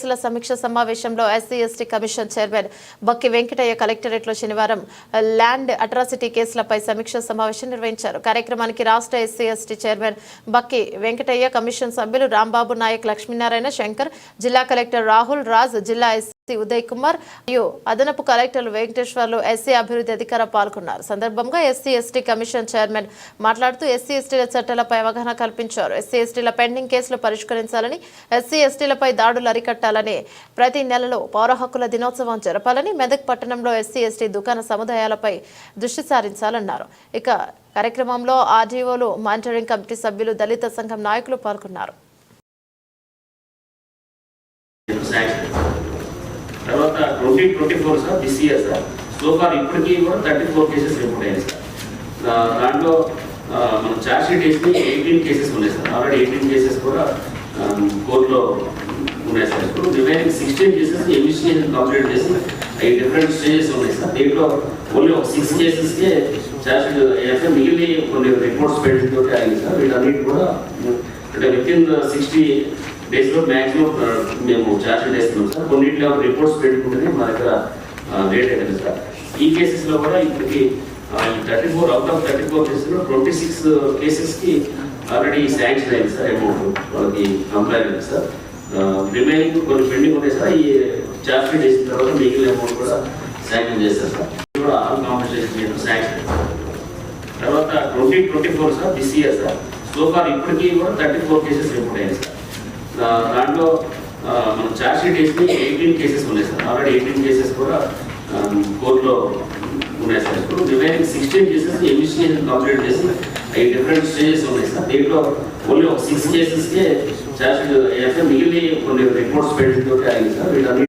సమీక్ష సమావేశంలో SC ST commission chairman బక్కి వెంకటయ్య కలెక్టరేట్లో శనివారం ల్యాండ్ అట్రాసిటీ కేసులపై సమీక్ష సమావేశం నిర్వహించారు. కార్యక్రమానికి రాష్ట్ర ఎస్సీ ఎస్టీ చైర్మన్ బక్కి వెంకటయ్య, కమిషన్ సభ్యులు రాంబాబు నాయక్, లక్ష్మీనారాయణ, శంకర్, జిల్లా కలెక్టర్ రాహుల్ రాజ్, జిల్లా ఎస్సీ ఉదయ్ కుమార్ మరియు అదనపు కలెక్టర్లు వెంకటేశ్వర్లు, ఎస్సీ అభివృద్ధి అధికారులు పాల్గొన్నారు. సందర్భంగా ఎస్సీ ఎస్టీ కమిషన్ చైర్మన్ మాట్లాడుతూ ఎస్సీ ఎస్టీల చట్టాలపై అవగాహన కల్పించారు. ఎస్సీ ఎస్టీల పెండింగ్ కేసులు పరిష్కరించాలని, ఎస్సీ ఎస్టీలపై దాడులు అరికట్టాలని, ప్రతి నెలలో పౌర హక్కుల దినోత్సవం జరపాలని, మెదక్ పట్టణంలో ఎస్సీ ఎస్టీ దుకాణ సముదాయాలపై దృష్టి సారించాలన్నారు. ఇక కార్యక్రమంలో ఆర్డీఓలు, మానిటరింగ్ కమిటీ సభ్యులు, దళిత సంఘం నాయకులు పాల్గొన్నారు. తర్వాత 2024 sir this year sir so far ఇప్పటికీ కూడా 34 కేసెస్ రిపోర్ట్ అయ్యాయి సార్. దాంట్లో మన ఛార్జ్ షీట్ వేసి 18 కేసెస్ ఉన్నాయి సార్. ఆల్రెడీ 18 కేసెస్ కూడా కోర్టులో ఉన్నాయి సార్. ఇప్పుడు రిమైనింగ్ 16 కేసెస్ ఇన్వెస్టిగేషన్ కంప్లీట్ చేసి అవి డిఫరెంట్ స్టేజెస్ ఉన్నాయి సార్. దీంట్లో ఓన్లీ ఒక 6 కేసెస్కే ఛార్జ్ షీట్ వేస్తే మిగిలిన కొన్ని రిపోర్ట్స్ పెండింగ్ తోటి అయింది సార్. వీటన్నిటి కూడా అంటే వితిన్ 60 డేస్లో మ్యాక్సిమం మేము ఛార్జ్ షీట్ వేస్తున్నాం సార్. కొన్నింటిలో రిపోర్ట్స్ పెట్టుకుంటేనే మా దగ్గర రేట్ అవుతుంది సార్. ఈ కేసెస్లో కూడా ఇప్పటికి 34 అవుట్ ఆఫ్ 34 కేసెస్లో 26 కేసెస్కి ఆల్రెడీ శాంక్షన్ అయింది సార్. అమౌంట్ వాళ్ళకి కంప్లైంట్ అయింది సార్. రిమైనింగ్ కొన్ని పెండింగ్ ఉన్నాయి సార్. ఈ ఛార్జ్ షీట్ వేసిన తర్వాత మిగిలిన అమౌంట్ కూడా శాంక్షన్ చేస్తారు సార్. కూడా ఆల్ కాంపెన్సేషన్ శాంక్షన్. తర్వాత 2024 sir this year sir so far ఇప్పటికీ కూడా 34 కేసెస్ రిపోర్ట్ అయ్యాయి సార్. దాంట్లో మన ఛార్జ్ షీట్ వేసి 18 కేసెస్ ఉన్నాయి సార్. ఆల్రెడీ 18 కేసెస్ కూడా కోర్టులో ఉన్నాయి సార్. ఇప్పుడు రిమైనింగ్ 16 కేసెస్ ఇన్వెస్టిగేషన్ కంప్లీట్ చేసి అవి డిఫరెంట్ స్టేజెస్ ఉన్నాయి సార్. దీంట్లో ఓన్లీ ఒక 6 కేసెస్కే ఛార్జ్ షీట్ వేస్తే మిగిలిన కొన్ని రిపోర్ట్స్ పెండింగ్ తోటి అయింది సార్. వీటన్నిటి